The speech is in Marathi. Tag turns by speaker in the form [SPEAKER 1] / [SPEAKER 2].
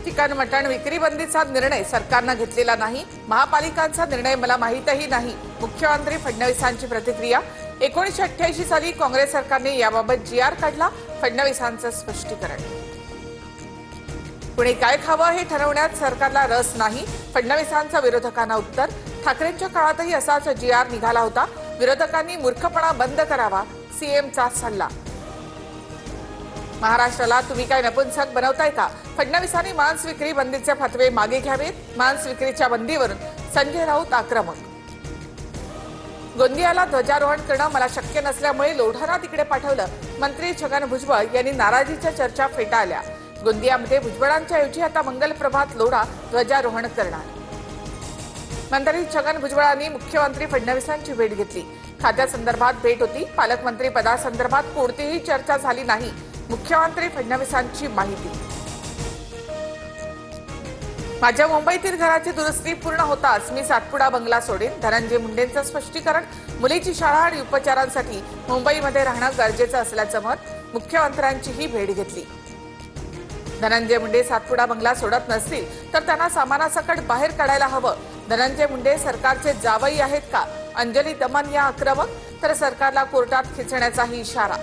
[SPEAKER 1] चिकन मटण विक्री बंदीचा निर्णय सरकारने घेतलेला नाही। महापालिकांचा निर्णय मला माहीतही नाही। मुख्यमंत्री फडणवीसांची प्रतिक्रिया। 1988 साली काँग्रेस सरकारने याबाबत जीआर काढला। फडणवीसांचं स्पष्टीकरण। पुणे काय खावं हे ठरवण्यात सरकारला रस नाही। फडणवीसांचं विरोधकांना उत्तर। ठाकरेंच्या काळातही असाच जीआर निघाला होता। विरोधकांनी मूर्खपणा बंद करावा, सीएमचा सल्ला। महाराष्ट्राला तुम्ही काय नपुंसक बनवताय का? फडणवीसांनी मांस विक्री बंदीचे फतवे मागे घ्यावेत। मांस विक्रीच्या बंदीवरून संजय राऊत आक्रमक। गोंदियाला ध्वजारोहण करणं मला शक्य नसल्यामुळे लोढाना तिकडे पाठवलं। मंत्री छगन भुजबळ यांनी नाराजीच्या चर्चा फेटाळल्या। गोंदियामध्ये भुजबळांच्या ऐवजी आता मंगलप्रभात लोढा ध्वजारोहण करणार। मंत्री छगन भुजबळांनी मुख्यमंत्री फडणवीसांची भेट घेतली। खात्यासंदर्भात भेट होती। पालकमंत्री पदासंदर्भात कोणतीही चर्चा झाली नाही। मुख्यमंत्री फडणवीसांची माहिती। माझ्या मुंबईतील घराची दुरुस्ती पूर्ण होताच मी सातपुडा बंगला सोडेन। धनंजय मुंडेंचं स्पष्टीकरण। मुलीची शाळा आणि उपचारांसाठी मुंबईमध्ये राहणं गरजेचं असल्याचं मत। मुख्यमंत्र्यांची ही भेट घेतली। धनंजय मुंडे सातपुडा बंगला सोडत नसतील तर त्यांना सामानासकट बाहेर काढायला हवं। धनंजय मुंडे सरकारचे जावई आहेत का? अंजली दमन या आक्रमक। तर सरकारला कोर्टात खेचण्याचाही इशारा।